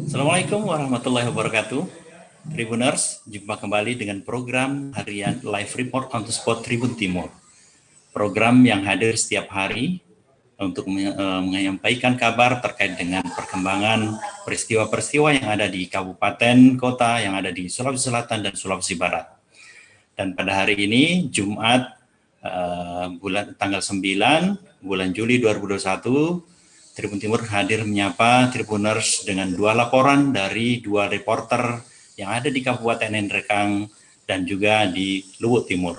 Assalamualaikum warahmatullahi wabarakatuh. Tribuners, jumpa kembali dengan program harian Live Report on the Spot Tribun Timur. Program yang hadir setiap hari untuk menyampaikan kabar terkait dengan perkembangan peristiwa-peristiwa yang ada di kabupaten, kota, yang ada di Sulawesi Selatan dan Sulawesi Barat. Dan pada hari ini, Jumat tanggal 9 bulan Juli 2021, Tribun Timur hadir menyapa Tribuners dengan dua laporan dari dua reporter yang ada di Kabupaten Nrekang dan juga di Luwu Timur.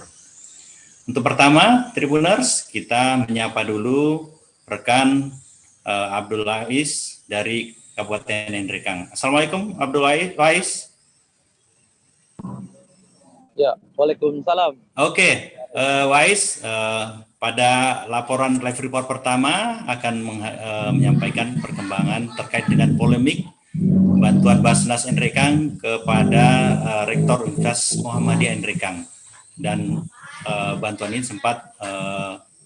Untuk pertama, Tribuners, kita menyapa dulu rekan Abdul Wais dari Kabupaten Nrekang. Assalamualaikum Abdul Wais. Ya, waalaikumsalam. Oke, Wais, pada laporan live report pertama akan menyampaikan perkembangan terkait dengan polemik bantuan Basnas Nrekang kepada Rektor Universitas Muhammadiyah Nrekang, dan bantuan ini sempat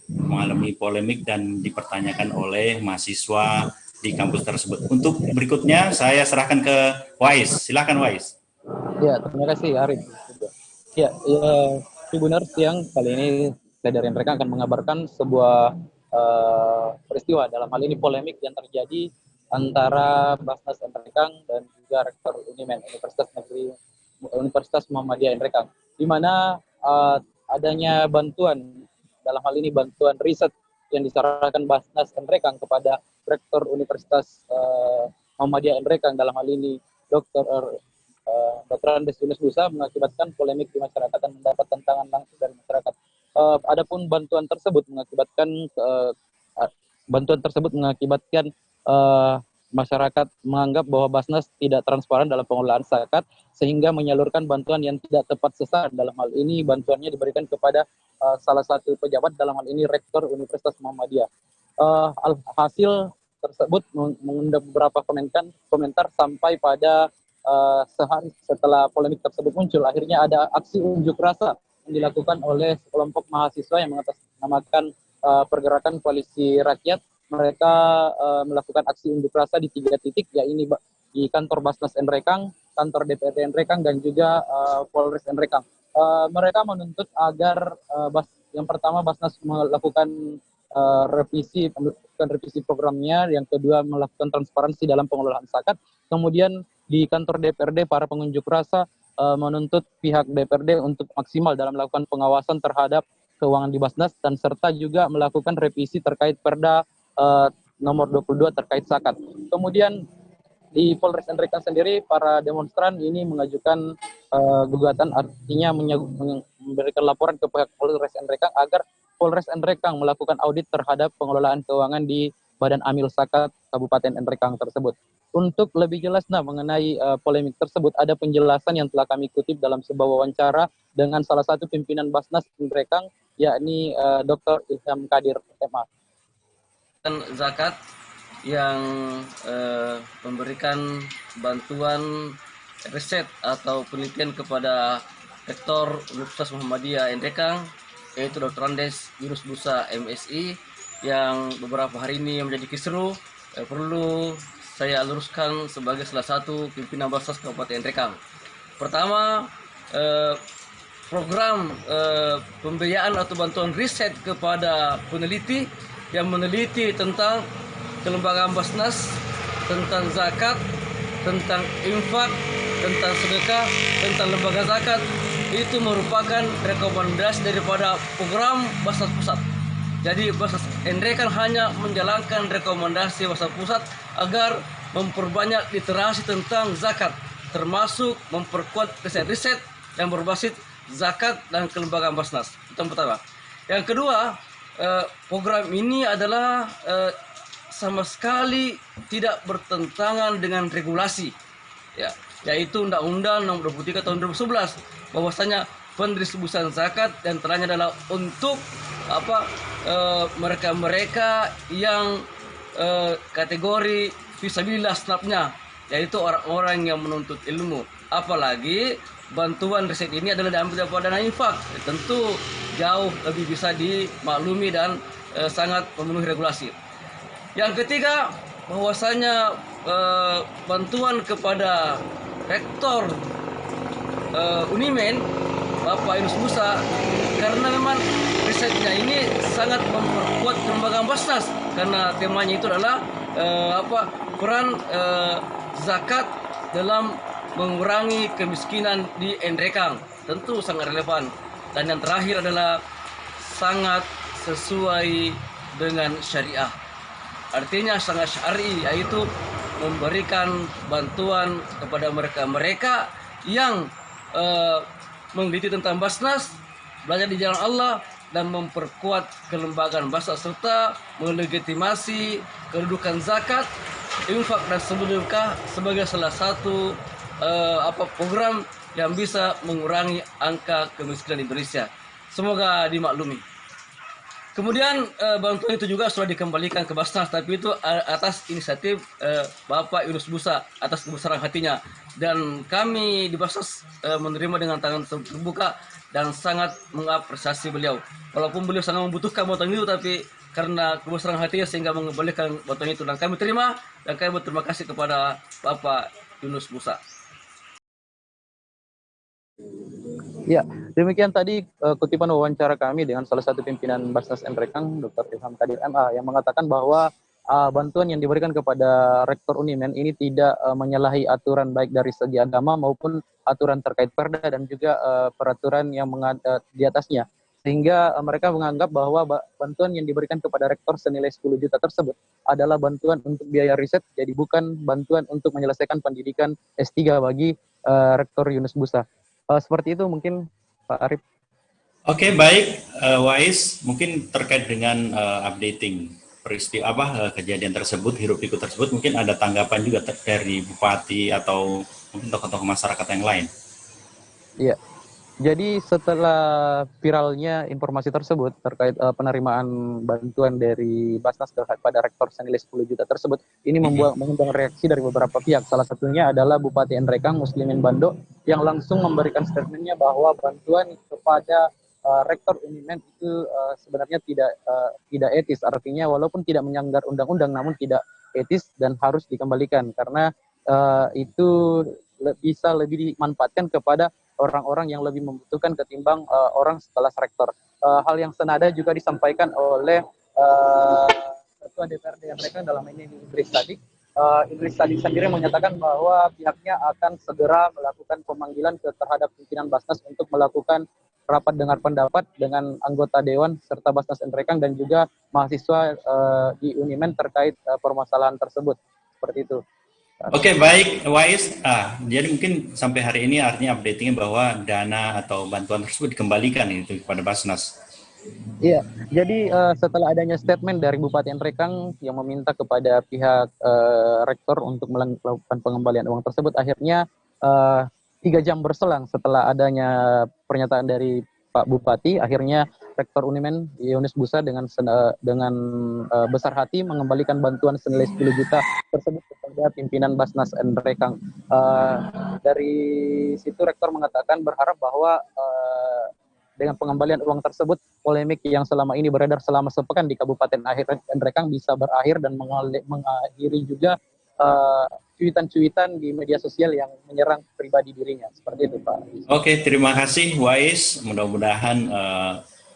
mengalami polemik dan dipertanyakan oleh mahasiswa di kampus tersebut. Untuk berikutnya saya serahkan ke Wais. Silakan Wais. Ya, terima kasih Arif. Ya, Tribuners, yang kali ini saya dari mereka akan mengabarkan sebuah peristiwa, dalam hal ini polemik yang terjadi antara Basnas Nrekang dan juga Rektor Unimen Universitas Muhammadiyah Nrekang, di mana adanya bantuan, dalam hal ini bantuan riset yang diserahkan Basnas Nrekang kepada Rektor Universitas Muhammadiyah Nrekang, dalam hal ini Dr. Andes Yunus Busa, mengakibatkan polemik di masyarakat dan mendapat tantangan langsung dari masyarakat. Adapun bantuan tersebut mengakibatkan masyarakat menganggap bahwa Basnas tidak transparan dalam pengelolaan zakat, sehingga menyalurkan bantuan yang tidak tepat sasaran. Dalam hal ini bantuannya diberikan kepada salah satu pejabat, dalam hal ini Rektor Universitas Muhammadiyah. Hasil tersebut mengundang beberapa komentar sampai pada sehari setelah polemik tersebut muncul, akhirnya ada aksi unjuk rasa yang dilakukan oleh kelompok mahasiswa yang mengatasnamakan Pergerakan Koalisi Rakyat. Mereka melakukan aksi unjuk rasa di 3 titik, yaitu di kantor Basnas Nrekang, kantor DPRD Nrekang, dan juga Polres Nrekang. Mereka menuntut agar yang pertama Basnas melakukan revisi programnya, yang kedua melakukan transparansi dalam pengelolaan zakat. Kemudian di kantor DPRD, para pengunjuk rasa menuntut pihak DPRD untuk maksimal dalam melakukan pengawasan terhadap keuangan di Basnas, dan serta juga melakukan revisi terkait Perda nomor 22 terkait zakat. Kemudian di Polres Nrekang sendiri, para demonstran ini mengajukan gugatan, artinya memberikan laporan ke pihak Polres Nrekang agar Polres Nrekang melakukan audit terhadap pengelolaan keuangan di Badan Amil Zakat Kabupaten Nrekang tersebut. Untuk lebih jelas mengenai polemik tersebut, ada penjelasan yang telah kami kutip dalam sebuah wawancara dengan salah satu pimpinan Basnas Nrekang, yakni Dr. Ilham Kadir MA. Zakat yang memberikan bantuan riset atau penelitian kepada Rektor Universitas Muhammadiyah Nrekang, yaitu Dr. Andes Yunus Busa MSI, yang beberapa hari ini menjadi kisru, perlu saya luruskan sebagai salah satu pimpinan Basnas Kabupaten Nrekang. Pertama, program pembiayaan atau bantuan riset kepada peneliti yang meneliti tentang kelembagaan Basnas, tentang zakat, tentang infak, tentang sedekah, tentang lembaga zakat, itu merupakan rekomendasi daripada program Basnas Pusat. Jadi Basnas Nrekang hanya menjalankan rekomendasi Basnas Pusat agar memperbanyak literasi tentang zakat, termasuk memperkuat riset-riset yang berbasis zakat dan kelembagaan Basnas. Itu yang pertama. Yang kedua, program ini adalah sama sekali tidak bertentangan dengan regulasi, yaitu Undang-Undang Nomor 23 Tahun 2011, bahwasanya pendistribusian zakat dan teranya adalah untuk mereka-mereka yang kategori fisabilillah senapnya, yaitu orang-orang yang menuntut ilmu. Apalagi bantuan riset ini adalah diambil dari dana infak, tentu jauh lebih bisa dimaklumi dan sangat memenuhi regulasi. Yang ketiga, bahwasanya bantuan kepada rektor Unimen Bapak Yunus Musa, karena memang risetnya ini sangat memperkuat kelembagaan Basnas, karena temanya itu adalah peran zakat dalam mengurangi kemiskinan di Endrekang. Tentu sangat relevan. Dan yang terakhir adalah sangat sesuai dengan syariah. Artinya sangat syar'i, yaitu memberikan bantuan kepada mereka-mereka yang meneliti tentang Basnas, belajar di jalan Allah, dan memperkuat kelembagaan Basnas serta melegitimasi kedudukan zakat, infak dan sedekah sebagai salah satu program yang bisa mengurangi angka kemiskinan di Indonesia. Semoga dimaklumi. Kemudian bantuan itu juga sudah dikembalikan ke Basnas, tapi itu atas inisiatif Bapak Yunus Musa, atas kebesaran hatinya. Dan kami di Basnas menerima dengan tangan terbuka dan sangat mengapresiasi beliau. Walaupun beliau sangat membutuhkan bantuan itu, tapi karena kebesaran hatinya sehingga mengembalikan bantuan itu. Dan kami terima, dan kami berterima kasih kepada Bapak Yunus Musa. Ya, demikian tadi kutipan wawancara kami dengan salah satu pimpinan Basnas Endrekang, Dr. Ilham Kadir MA, yang mengatakan bahwa bantuan yang diberikan kepada Rektor Unimen ini tidak menyalahi aturan baik dari segi agama maupun aturan terkait perda dan juga peraturan yang di atasnya. Sehingga mereka menganggap bahwa bantuan yang diberikan kepada rektor senilai 10 juta tersebut adalah bantuan untuk biaya riset, jadi bukan bantuan untuk menyelesaikan pendidikan S3 bagi Rektor Yunus Musa. Seperti itu mungkin Pak Arif. Oke, baik, Wais, mungkin terkait dengan updating peristiwa kejadian tersebut, hiruk pikuk tersebut, mungkin ada tanggapan juga dari Bupati atau mungkin tokoh-tokoh masyarakat yang lain. Iya. Jadi setelah viralnya informasi tersebut terkait penerimaan bantuan dari Basnas kepada rektor senilai 10 juta tersebut, ini mengundang reaksi dari beberapa pihak. Salah satunya adalah Bupati Endrekang Muslimin Bando yang langsung memberikan statementnya bahwa bantuan kepada rektor Unimen itu sebenarnya tidak etis. Artinya walaupun tidak melanggar undang-undang, namun tidak etis dan harus dikembalikan karena itu bisa lebih dimanfaatkan kepada orang-orang yang lebih membutuhkan ketimbang orang sekelas rektor. Hal yang senada juga disampaikan oleh Ketua DPRD mereka dalam ini Idris Sadik. Idris Sadik sendiri menyatakan bahwa pihaknya akan segera melakukan pemanggilan terhadap pimpinan Basnas untuk melakukan rapat dengar pendapat dengan anggota Dewan serta Basnas Endrekang dan juga mahasiswa di Unimen terkait permasalahan tersebut. Seperti itu. Oke, baik, Wais. Jadi mungkin sampai hari ini artinya updatingnya bahwa dana atau bantuan tersebut dikembalikan itu kepada Basnas. Iya, jadi setelah adanya statement dari Bupati Endrekang yang meminta kepada pihak rektor untuk melakukan pengembalian uang tersebut, akhirnya 3 jam berselang setelah adanya pernyataan dari Pak Bupati, akhirnya Rektor Unimen Yunus Musa dengan besar hati mengembalikan bantuan senilai 10 juta tersebut kepada pimpinan Basnas Endrekang. Dari situ Rektor mengatakan berharap bahwa dengan pengembalian uang tersebut, polemik yang selama ini beredar selama sepekan di Kabupaten Endrekang bisa berakhir dan mengakhiri juga cuitan-cuitan di media sosial yang menyerang pribadi dirinya. Seperti itu, Pak. Oke, terima kasih, Wais. Mudah-mudahan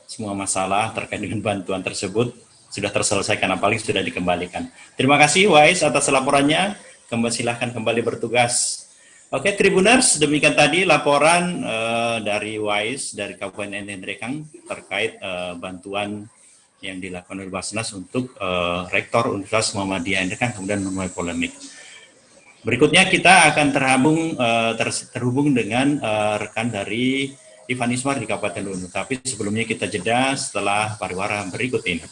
semua masalah terkait dengan bantuan tersebut sudah terselesaikan, apalagi sudah dikembalikan. Terima kasih, Wais, atas laporannya. Silahkan kembali bertugas. Oke, Tribuners, demikian tadi laporan dari Wais dari Kabupaten Endrekang terkait bantuan yang dilakukan oleh Basnas untuk Rektor Universitas Muhammadiyah Endrekang kemudian menuai polemik. Berikutnya kita akan terhubung dengan rekan dari Ivan Ismar di Kabupaten Luwu. Tapi sebelumnya kita jeda setelah pariwara berikut ini.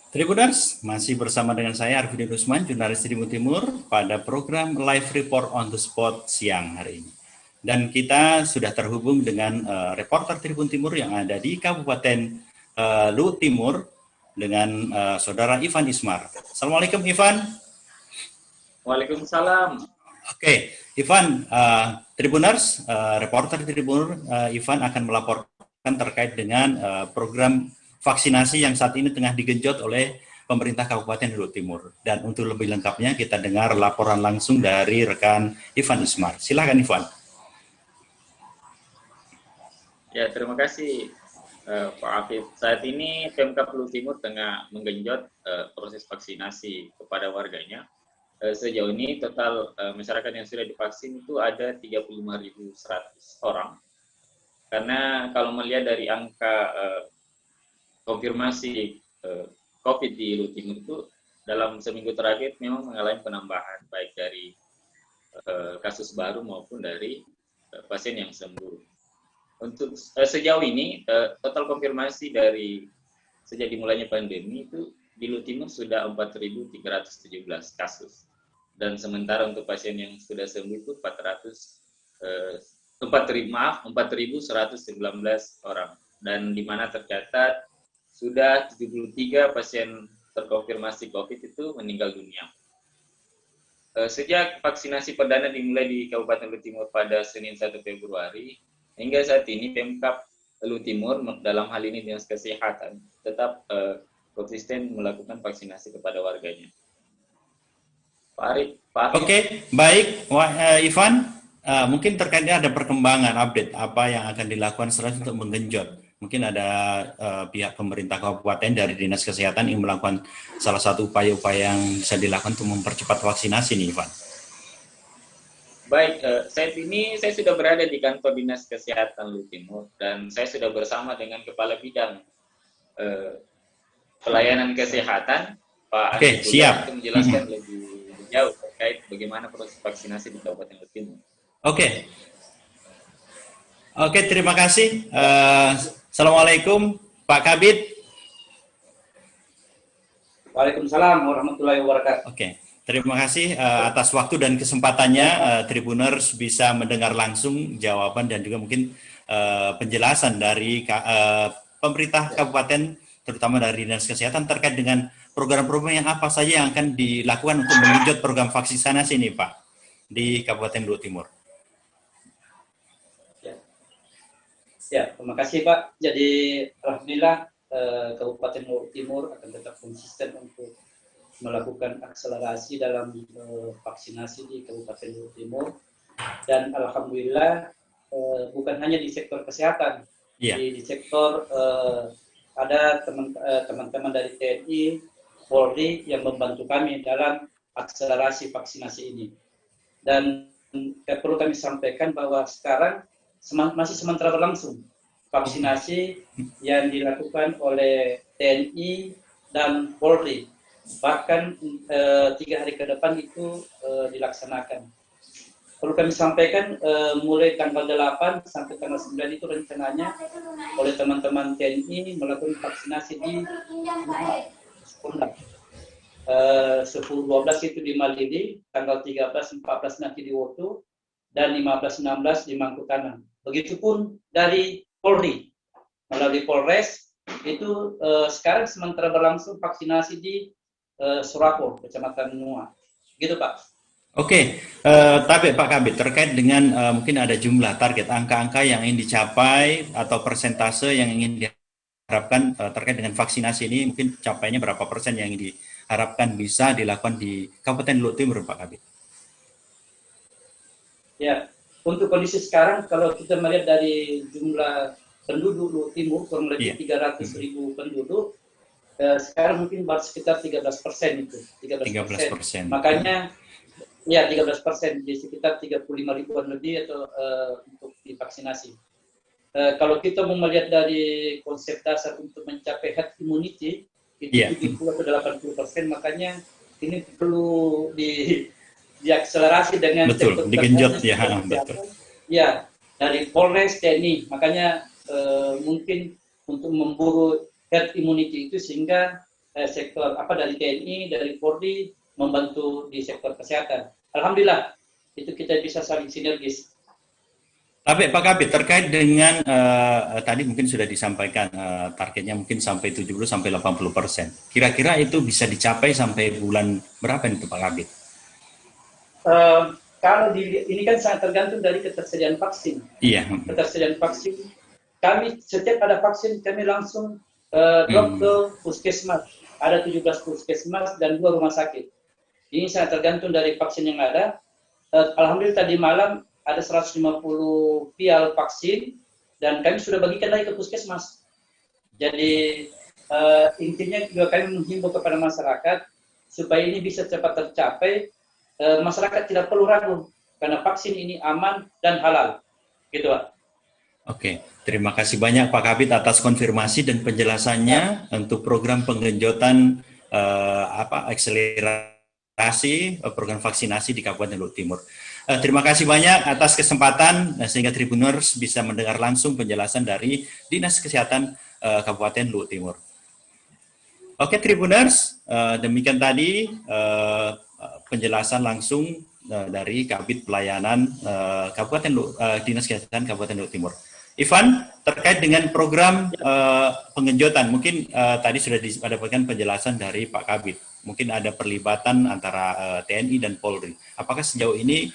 Tribuners, masih bersama dengan saya Arifudin Usman, jurnalis Tribun Timur pada program Live Report on the Spot siang hari ini. Dan kita sudah terhubung dengan reporter Tribun Timur yang ada di Kabupaten Luhut Timur dengan saudara Ivan Ismar. Assalamualaikum Ivan. Waalaikumsalam. Oke, Ivan, Tribuners, reporter Tribun Ivan akan melaporkan terkait dengan program vaksinasi yang saat ini tengah digenjot oleh pemerintah Kabupaten Luhut Timur. Dan untuk lebih lengkapnya kita dengar laporan langsung dari rekan Ivan Ismar. Silakan Ivan. Ya, terima kasih Pak Afif. Saat ini Pemkab Luhut Timur tengah menggenjot proses vaksinasi kepada warganya. Sejauh ini total masyarakat yang sudah divaksin itu ada 35.100 orang. Karena kalau melihat dari angka konfirmasi COVID di Luhut Timur itu dalam seminggu terakhir memang mengalami penambahan baik dari kasus baru maupun dari pasien yang sembuh. Untuk sejauh ini total konfirmasi dari sejak dimulainya pandemi itu di Luhut Timur sudah 4.317 kasus dan sementara untuk pasien yang sudah sembuh itu 4.119 orang dan di mana tercatat sudah 73 pasien terkonfirmasi COVID itu meninggal dunia. Sejak vaksinasi perdana dimulai di Kabupaten Luhut Timur pada Senin 1 Februari, hingga saat ini Pemkab Luhut Timur dalam hal ini Dinas Kesehatan tetap konsisten melakukan vaksinasi kepada warganya. Pak Arif. Oke, baik Ivan, mungkin terkaitnya ada perkembangan update apa yang akan dilakukan selanjutnya untuk menggenjot. Mungkin ada pihak pemerintah kabupaten dari Dinas Kesehatan yang melakukan salah satu upaya-upaya yang bisa dilakukan untuk mempercepat vaksinasi nih, Ivan. Baik, saat ini saya sudah berada di kantor Dinas Kesehatan Luhut Timur dan saya sudah bersama dengan Kepala Bidang Pelayanan Kesehatan, Pak Oke, siap. Untuk menjelaskan lebih jauh terkait bagaimana proses vaksinasi di Kabupaten Luhut Timur. Oke, terima kasih. Assalamualaikum, Pak Kabid. Waalaikumsalam warahmatullahi wabarakatuh. Oke, terima kasih atas waktu dan kesempatannya. Tribuners bisa mendengar langsung jawaban dan juga mungkin penjelasan dari pemerintah kabupaten, terutama dari Dinas Kesehatan terkait dengan program-program yang apa saja yang akan dilakukan untuk menggenjot program vaksinasi ini, Pak, di Kabupaten Luhut Timur. Ya, terima kasih Pak. Jadi alhamdulillah Kabupaten Luhut Timur akan tetap konsisten untuk melakukan akselerasi dalam vaksinasi di Kabupaten Luhut Timur dan alhamdulillah bukan hanya di sektor kesehatan, di sektor ada teman-teman dari TNI, Polri yang membantu kami dalam akselerasi vaksinasi ini. Dan perlu kami sampaikan bahwa sekarang masih sementara berlangsung vaksinasi yang dilakukan oleh TNI dan Polri. Bahkan 3 hari ke depan itu dilaksanakan. Perlu kami sampaikan mulai tanggal 8 sampai tanggal 9 itu rencananya oleh teman-teman TNI melakukan vaksinasi di sekolah. 10-12 itu di Malili, tanggal 13-14 nanti di Wotu, dan 15-16 di Mangkutangan. Begitupun dari Polri, melalui Polres, itu sekarang sementara berlangsung vaksinasi di Surapo, Kecamatan Nuah. Gitu Pak. Oke, tapi Pak Kabit, terkait dengan mungkin ada jumlah target, angka-angka yang ingin dicapai atau persentase yang ingin diharapkan terkait dengan vaksinasi ini, mungkin capainya berapa persen yang ingin diharapkan bisa dilakukan di Kabupaten Luhut Timur, Pak Kabit? Ya, untuk kondisi sekarang, kalau kita melihat dari jumlah penduduk Luhut Timur, kurang lebih 300.000 penduduk, sekarang mungkin baru sekitar 13% itu. 13%. Makanya, ya 13%, di sekitar 35.000-an lebih atau untuk divaksinasi. Kalau kita mau melihat dari konsep dasar untuk mencapai herd immunity, itu 70 atau 80%, makanya ini perlu diakselerasi dengan betul, digenjot ya, betul. Ya, dari Polres, TNI, makanya mungkin untuk memburu herd immunity itu sehingga sektor dari TNI, dari Polri membantu di sektor kesehatan. Alhamdulillah itu kita bisa saling sinergis. Tapi Pak Kabit, terkait dengan tadi mungkin sudah disampaikan targetnya mungkin sampai 70-80%. Kira-kira itu bisa dicapai sampai bulan berapa itu Pak Kabit? Kalau ini kan sangat tergantung dari ketersediaan vaksin. Iya. Ketersediaan vaksin, kami setiap ada vaksin kami langsung drop ke puskesmas. Ada 17 puskesmas dan 2 rumah sakit. Ini sangat tergantung dari vaksin yang ada. Alhamdulillah tadi malam ada 150 vial vaksin dan kami sudah bagikan lagi ke puskesmas. Jadi intinya juga kami menghimbau kepada masyarakat supaya ini bisa cepat tercapai. Masyarakat tidak perlu ragu karena vaksin ini aman dan halal, gitu Pak. Oke, terima kasih banyak Pak Kabit atas konfirmasi dan penjelasannya untuk program penggenjotan akselerasi program vaksinasi di Kabupaten Luhut Timur. Terima kasih banyak atas kesempatan sehingga Tribuners bisa mendengar langsung penjelasan dari Dinas Kesehatan Kabupaten Luhut Timur. Oke Tribuners, demikian tadi penjelasan langsung dari Kabid Pelayanan Dinas Kesehatan Kabupaten Luhut Timur. Ivan, terkait dengan program penggenjotan, mungkin tadi sudah didapatkan penjelasan dari Pak Kabid. Mungkin ada perlibatan antara TNI dan Polri. Apakah sejauh ini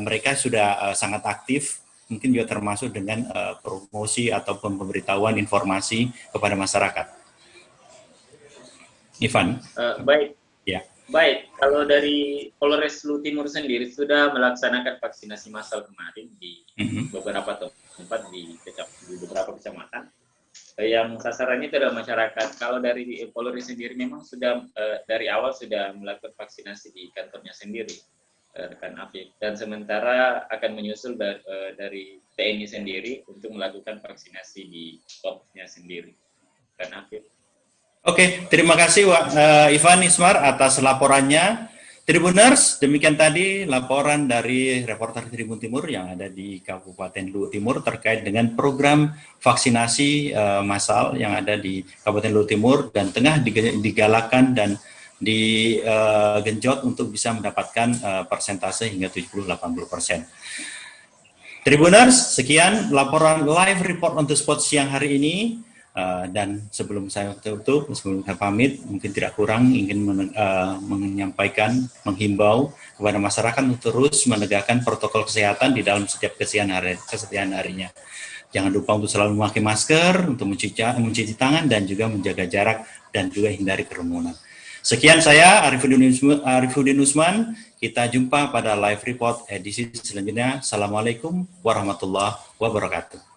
mereka sudah sangat aktif, mungkin juga termasuk dengan promosi atau pemberitahuan informasi kepada masyarakat? Ivan? Baik. Ya. Baik, kalau dari Polres Luhut Timur sendiri sudah melaksanakan vaksinasi massal kemarin di beberapa tempat di beberapa kecamatan. Yang sasarannya itu adalah masyarakat. Kalau dari Polri sendiri memang sudah dari awal sudah melakukan vaksinasi di kantornya sendiri, rekan Afif. Dan sementara akan menyusul dari TNI sendiri untuk melakukan vaksinasi di stopnya sendiri, rekan Afif. Oke, terima kasih Ivan Ismar atas laporannya. Tribuners, demikian tadi laporan dari reporter Tribun Timur yang ada di Kabupaten Luhut Timur terkait dengan program vaksinasi massal yang ada di Kabupaten Luhut Timur dan tengah digalakan dan digenjot untuk bisa mendapatkan persentase hingga 70-80%. Tribuners, sekian laporan live report on the spot siang hari ini. Dan sebelum saya tutup, sebelum saya pamit, mungkin tidak kurang ingin menyampaikan, menghimbau kepada masyarakat untuk terus menegakkan protokol kesehatan di dalam setiap keseharian harinya. Jangan lupa untuk selalu memakai masker, untuk mencuci tangan, dan juga menjaga jarak, dan juga hindari kerumunan. Sekian saya, Arifuddin Usman. Kita jumpa pada live report edisi selanjutnya. Assalamualaikum warahmatullahi wabarakatuh.